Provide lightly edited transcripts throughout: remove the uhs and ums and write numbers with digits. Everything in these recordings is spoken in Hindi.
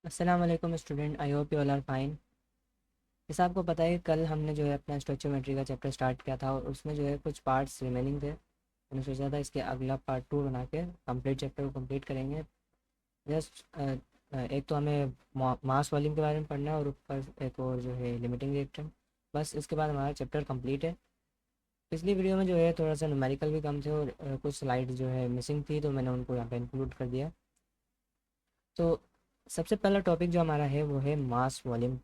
अस्सलाम वालेकुम student, I hope you all are fine. जैसे आपको पता है कल हमने जो है अपना स्टोइचोमेट्री का चैप्टर स्टार्ट किया था और उसमें जो है कुछ पार्ट्स रिमेनिंग थे। मैंने सोचा था इसके अगला पार्ट 2 बना के कंप्लीट चैप्टर को कंप्लीट करेंगे। जस्ट एक तो हमें मास वॉल्यूम के बारे में पढ़ना है और ऊपर एक और जो है लिमिटिंग रिएक्शन। बस इसके बाद हमारा चैप्टर कंप्लीट है। पिछली वीडियो में जो है थोड़ा सा न्यूमेरिकल भी कम थे और कुछ स्लाइड जो है मिसिंग थी, तो मैंने उनको यहाँ पे इंक्लूड कर दिया। तो सबसे पहला टॉपिक जो हमारा है वो है मास वॉल्यूम।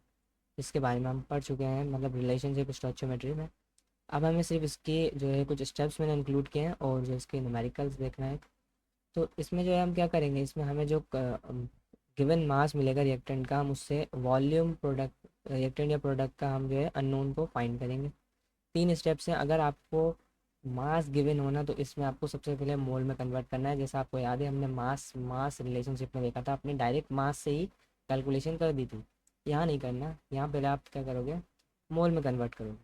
इसके बारे में हम पढ़ चुके हैं, मतलब रिलेशनशिप स्टोइचोमेट्री में। अब हमें सिर्फ इसके जो है कुछ स्टेप्स मैंने इंक्लूड किए हैं और जो इसके न्यूमेरिकल्स देखना है। तो इसमें जो है हम क्या करेंगे, इसमें हमें जो गिवन मास मिलेगा रिएक्टेंट का, हम उससे वॉल्यूम प्रोडक्ट रिएक्टेंट या प्रोडक्ट का हम जो है अननोन को फाइंड करेंगे। 3 स्टेप्स हैं। अगर आपको मास गिवन होना तो इसमें आपको सबसे पहले मोल में कन्वर्ट करना है। जैसा आपको याद है हमने मास मास रिलेशनशिप में देखा था, अपने डायरेक्ट मास से ही कैलकुलेशन कर दी थी। यहाँ नहीं करना, यहाँ पहले आप क्या करोगे, मोल में कन्वर्ट करोगे।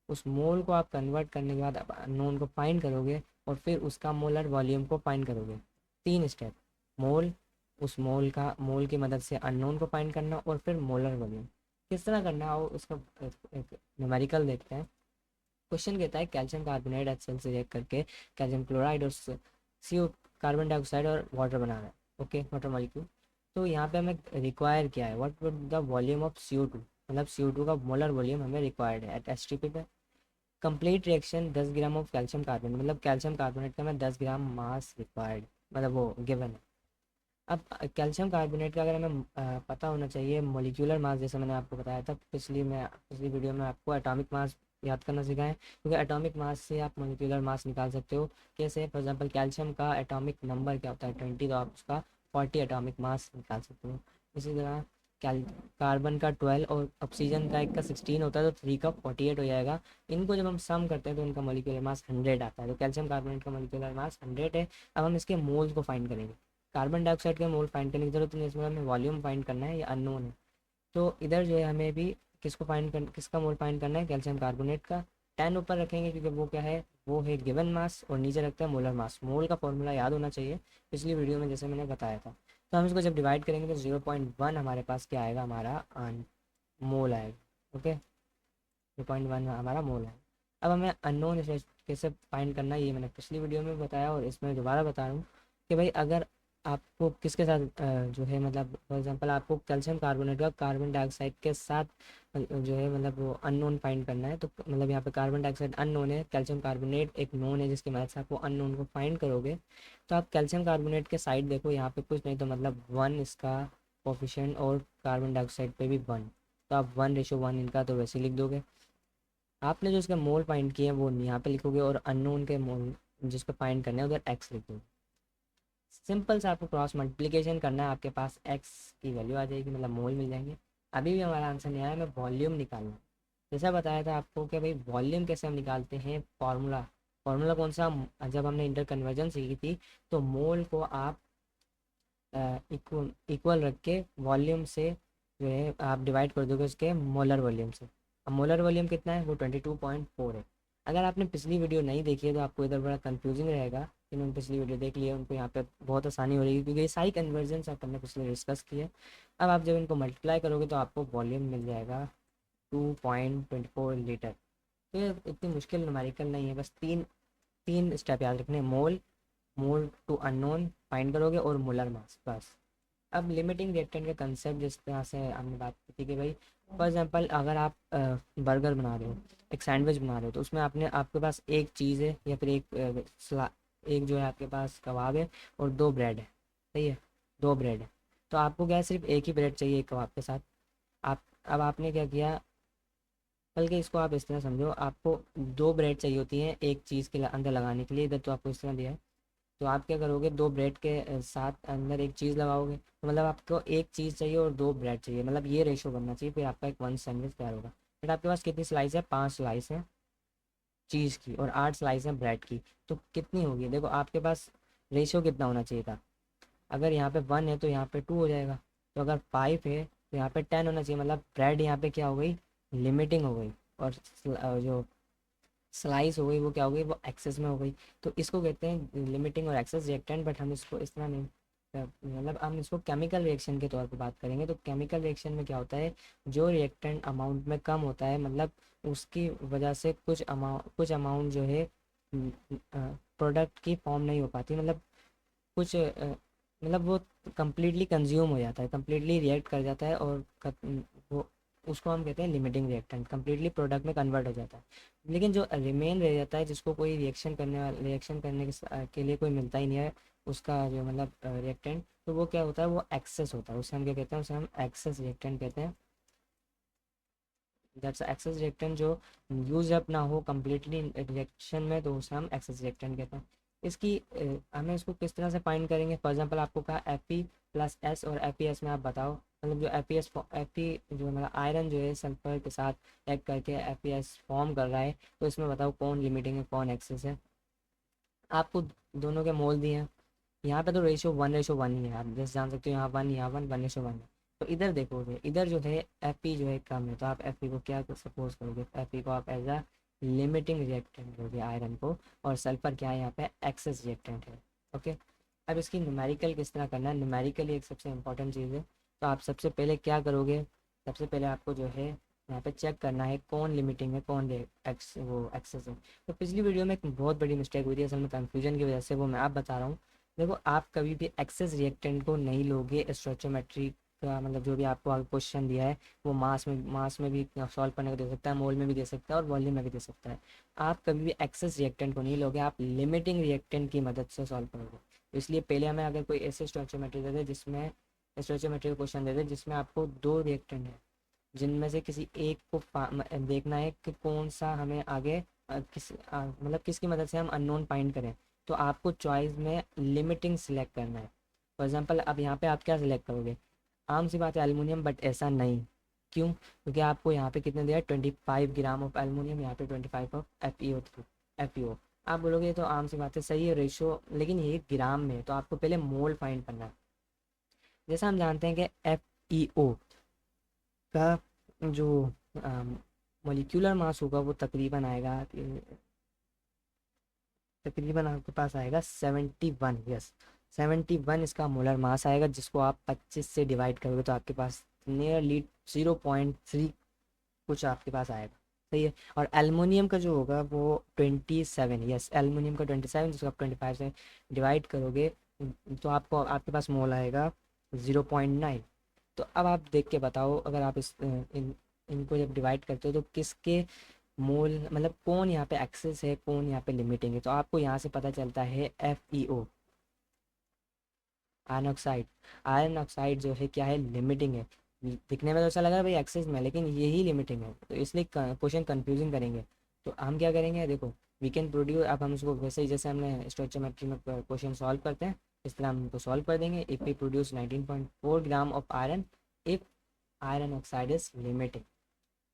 उस मोल को आप कन्वर्ट करने के बाद आप अननोन को फाइंड करोगे और फिर उसका मोलर वॉल्यूम को फाइंड करोगे। 3 स्टेप। मोल, उस मोल की मदद से अननोन को फाइंड करना और फिर मोलर वॉल्यूम किस तरह करना हो उसका एक न्यूमेरिकल देखते हैं। क्वेश्चन कहता है कैल्शियम कार्बोनेट HCl से रिएक्ट करके कैल्शियम क्लोराइड और CO कार्बन डाइऑक्साइड और वाटर बना रहा है। Okay, water molecule. तो यहाँ पे हमें रिक्वायर क्या है, what would the volume of CO2, मतलब CO2 का मोलर वॉल्यूम हमें रिक्वायर्ड है एट STP पे। Complete reaction 10 gram of calcium carbonate, मतलब कैल्शियम कार्बोनेट का हमें 10 ग्राम मास रिक्वायर्ड, मतलब वो गिवन है। अब कैल्शियम कार्बोनेट का अगर हमें पता होना चाहिए मॉलिक्यूलर मास, जैसे मैंने आपको बताया था पिछली वीडियो में आपको एटॉमिक मास याद करना सिखाएं, क्योंकि एटॉमिक मास से आप मॉलिक्यूलर मास निकाल सकते हो। कैसे, फॉर एग्जांपल कैल्शियम का एटॉमिक नंबर क्या होता है 20, तो आप उसका 40 एटॉमिक मास निकाल सकते हो। इसी तरह कैल कार्बन का 12 और ऑक्सीजन का एक का 16 होता है, तो 3 का 48 हो जाएगा। इनको जब हम सम करते हैं तो इनका मॉलिक्यूलर मास 100 आता है। तो कैल्शियम कार्बोनेट का मॉलिक्यूलर मास 100 है। अब हम इसके मोल्स को फाइंड करेंगे। कार्बन डाइऑक्साइड का मोल फाइंड करने की जरूरत नहीं है, इसमें हमें वॉल्यूम फाइंड करना है, ये अननोन है। तो इधर जो है हमें भी किसका मोल फाइंड करना है, कैल्शियम कार्बोनेट का। 10 ऊपर रखेंगे क्योंकि वो क्या है, वो है गिवन मास, और नीचे रखते हैं मोलर मास। मोल का फॉर्मूला याद होना चाहिए, पिछली वीडियो में जैसे मैंने बताया था। तो हम इसको जब डिवाइड करेंगे तो 0.1 हमारे पास क्या आएगा, हमारा मोल आएगा। ओके, 0.1 हमारा मोल है। अब हमें अननोन कैसे फाइंड करना है, ये मैंने पिछली वीडियो में बताया और इसमें दोबारा बता रहा हूँ कि भाई अगर आपको किसके साथ जो है, मतलब फॉर एग्जांपल आपको कैल्शियम कार्बोनेट का कार्बन डाइऑक्साइड के साथ जो है मतलब वो अननोन फाइंड करना है, तो मतलब यहाँ पे कार्बन डाइऑक्साइड अननोन है, कैल्शियम कार्बोनेट एक नोन है, जिसकी मदद से आपको अननोन को फाइंड करोगे। तो आप कैल्शियम कार्बोनेट के साइड देखो, यहाँ पे कुछ नहीं तो मतलब 1 इसका कोफिशिएंट और कार्बन डाइऑक्साइड पे भी 1, तो आप 1:1 इनका तो वैसे ही लिख दोगे। आपने जो इसका मोल फाइंड किए हैं वो यहाँ पे लिखोगे और अननोन के मोल जिसको फाइंड करना है उधर एक्स लिखोगे। सिंपल से आपको क्रॉस मल्टीप्लिकेशन करना है, आपके पास एक्स की वैल्यू आ जाएगी, मतलब मोल मिल जाएंगे। अभी भी हमारा आंसर नहीं आया, हमें वॉल्यूम निकालना है। जैसा बताया था आपको कि भाई वॉल्यूम कैसे हम निकालते हैं, फार्मूला। फार्मूला कौन सा, जब हमने इंटर कन्वर्जन सीखी थी, तो मोल को आप इक्वल रख के वॉल्यूम से जो है आप डिवाइड कर दोगे उसके मोलर वॉल्यूम से। अब मोलर वॉल्यूम कितना है, वो 22.4 है। अगर आपने पिछली वीडियो नहीं देखी है तो आपको इधर बड़ा कंफ्यूजिंग रहेगा। जिन्होंने पिछली वीडियो देख ली है उनको यहाँ पे बहुत आसानी हो रही है, क्योंकि ये सारी कन्वर्जन आपने पिछले डिस्कस की है। अब आप जब इनको मल्टीप्लाई करोगे तो आपको वॉल्यूम मिल जाएगा 2.24 लीटर। तो ये इतनी मुश्किल न्यूमेरिकल नहीं है, बस तीन तीन स्टेप याद रखने, मोल, मोल टू अननोन फाइंड करोगे और मोलर मास, बस। अब लिमिटिंग रिएक्टेंट का कंसेप्ट जिस तरह से हमने बात की थी कि भाई फॉर एग्जांपल अगर आप बर्गर बना रहे हो, एक सैंडविच बना रहे हो, तो उसमें आपके पास एक चीज़ है या फिर एक जो है आपके पास कबाब है और 2 ब्रेड है। सही है, 2 ब्रेड है। तो आपको क्या है, सिर्फ एक ही ब्रेड चाहिए एक कबाब के साथ। आप अब आपने क्या किया, बल्कि इसको आप इस तरह समझो, आपको 2 ब्रेड चाहिए होती हैं एक चीज़ के अंदर लगाने के लिए। इधर तो आपको इस तरह दिया है, तो आप क्या करोगे, 2 ब्रेड के साथ अंदर एक चीज़ लगाओगे, तो मतलब आपको एक चीज़ चाहिए और 2 ब्रेड चाहिए, मतलब ये रेशो बनना चाहिए, फिर आपका एक 1 सैंडविच तैयार होगा। बट आपके पास कितनी स्लाइस है, 5 स्लाइस है चीज़ की और 8 स्लाइस है ब्रेड की। तो कितनी होगी, देखो आपके पास रेशो कितना होना चाहिए था। अगर यहाँ पे 1 है तो यहाँ पे 2 हो जाएगा। तो अगर 5 है तो यहाँ पे 10 होना चाहिए, मतलब ब्रेड यहाँ पे क्या हो गई, लिमिटिंग हो गई। और जो स्लाइस हो गई वो क्या हो गई, वो एक्सेस में हो गई। तो इसको कहते हैं लिमिटिंग और एक्सेस रिएक्टेंट, बट हम इसको इस तरह नहीं मतलब हम इसको केमिकल रिएक्शन के तौर पे बात करेंगे। तो केमिकल रिएक्शन में क्या होता है, जो रिएक्टेंट अमाउंट में कम होता है, मतलब उसकी वजह से कुछ अमाउंट जो है प्रोडक्ट की फॉर्म नहीं हो पाती, मतलब कुछ मतलब वो कम्प्लीटली कंज्यूम हो जाता है, कम्प्लीटली रिएक्ट कर जाता है, और वो उसको हम कहते हैं लिमिटिंग रिएक्टेंट, कम्प्लीटली प्रोडक्ट में कन्वर्ट हो जाता है। लेकिन जो रिमेन रह जाता है, जिसको कोई रिएक्शन करने के लिए कोई मिलता ही नहीं है, उसका जो मतलब रिएक्टेंट, तो वो क्या होता है, वो एक्सेस होता है, उसे हम क्या कहते हैं, उसे हम एक्सेस रिएक्टेंट कहते हैं। दैट्स एक्सेस रिएक्टेंट जो यूज अप ना हो कम्प्लीटली रिएक्शन में, तो उसे हम एक्सेस रिएक्टेंट कहते हैं। इसकी हमें इसको किस तरह से फाइंड करेंगे, फॉर एग्जांपल आपको कहा Fe+S, और Fe+S में आप बताओ, मतलब जो Fe जो मतलब आयरन जो है सल्फर के साथ एक्ट करके Fe+S फॉर्म कर रहा है, तो इसमें बताओ कौन लिमिटिंग है कौन एक्सेस है। आपको दोनों के मोल दिए हैं, यहाँ पे तो रेशो 1:1 ही है, आप जैसे जान सकते हो, यहाँ 1 यहाँ 1:1 है। तो इधर देखोगे, इधर जो है Fe जो है कम है, तो आप Fe को क्या सपोज करोगे, Fe को आप एज अ लिमिटिंग रिएक्टेंट लोगे आयरन को, और सल्फर क्या है यहाँ पे एक्सेस रिएक्टेंट है। ओके, अब इसकी न्यूमेरिकल किस तरह करना है, न्यूमेरिकली एक सबसे इंपॉर्टेंट चीज़ है। तो आप सबसे पहले क्या करोगे, सबसे पहले आपको जो है यहाँ पे चेक करना है कौन लिमिटिंग है कौन वो एक्सेस है। तो पिछली वीडियो में एक बहुत बड़ी मिस्टेक हुई थी असल में, कंफ्यूजन की वजह से, वो मैं आप बता रहा हूँ। देखो, आप कभी भी एक्सेस रिएक्टेंट को नहीं लोगे स्टोइचोमेट्री का, मतलब जो भी आपको आगे क्वेश्चन दिया है, वो मास में भी सॉल्व करने को दे सकता है, मोल में भी दे सकता है, और वॉल्यूम में भी दे सकता है। आप कभी भी एक्सेस रिएक्टेंट को नहीं लोगे, आप लिमिटिंग रिएक्टेंट की मदद से सॉल्व करोगे। तो इसलिए पहले हमें अगर कोई ऐसे स्टोइचोमेट्री दे दे, जिसमें स्टोइचोमेट्री का क्वेश्चन दे दे जिसमें आपको दो रिएक्टेंट है, जिनमें से किसी एक को देखना है कि कौन सा हमें आगे मतलब किसकी मदद से हम अननोन फाइंड करें, तो आपको चॉइस में लिमिटिंग सिलेक्ट करना है। फॉर एग्जांपल अब यहाँ पे आप क्या सिलेक्ट करोगे, आम सी बात है एल्युमिनियम, बट ऐसा नहीं। क्यों, क्योंकि आपको यहाँ पे कितने दिया है, 25 ग्राम ऑफ एल्युमिनियम, यहाँ पे 25 ऑफ FeO। आप बोलोगे ये तो आम सी बात है, सही है रेशियो, लेकिन ये ग्राम में है, तो आपको पहले मोल फाइंड करना है। जैसा हम जानते हैं कि FeO का जो मोलिक्यूलर मास होगा वो तकरीबन आएगा, तकरीबन आपके पास आएगा 71, यस 71 इसका मोलर मास आएगा, जिसको आप 25 से डिवाइड करोगे तो आपके पास नियरली 0.3 कुछ आपके पास आएगा। सही है। और एल्युमिनियम का जो होगा वो 27, यस एल्युमिनियम का 27, जिसको आप 25 से डिवाइड करोगे तो आपको आपके पास मोल आएगा 0.9। तो अब आप देख के बताओ, अगर आप इनको जब डिवाइड करते हो तो किसके मोल, मतलब कौन यहाँ पे एक्सेस है कौन यहाँ पे लिमिटिंग है, तो आपको यहाँ से पता चलता है FeO, iron oxide. Iron oxide जो है क्या है, लिमिटिंग है। दिखने में तो ऐसा लग रहा है भाई एक्सेस में, लेकिन यही लिमिटिंग है, तो इसलिए क्वेश्चन कंफ्यूजिंग करेंगे। तो हम क्या करेंगे, देखो वी कैन प्रोड्यूस, अब हम उसको वैसे ही जैसे हमने स्टोइचोमेट्री में क्वेश्चन सॉल्व करते हैं, इस तरह हम उनको सॉल्व कर देंगे। If we produce 19.4 gram of iron, if iron oxide is limiting,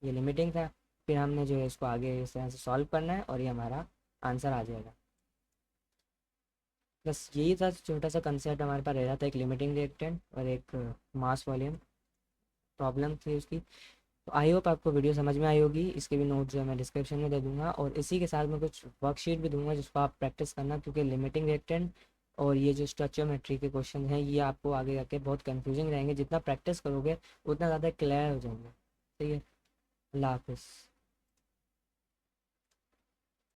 ये लिमिटिंग था। फिर हमने जो है इसको आगे इस तरह से सॉल्व करना है, और ये हमारा आंसर आ जाएगा। बस यही था, छोटा सा कंसेप्ट हमारे पास रह जाता है, एक लिमिटिंग रिएक्टेंट और एक मास वॉल्यूम प्रॉब्लम थी उसकी। तो आई होप आपको वीडियो समझ में आई होगी। इसके भी नोट जो है मैं डिस्क्रिप्शन में दे दूंगा, और इसी के साथ मैं कुछ वर्कशीट भी दूंगा जिसको आप प्रैक्टिस करना, क्योंकि लिमिटिंग रिएक्टेंट और ये जो स्टोइचोमेट्री के क्वेश्चन हैं ये आपको आगे जाके बहुत कंफ्यूजिंग रहेंगे, जितना प्रैक्टिस करोगे उतना ज़्यादा क्लियर हो जाएंगे। ठीक है, अल्लाह हाफिज़।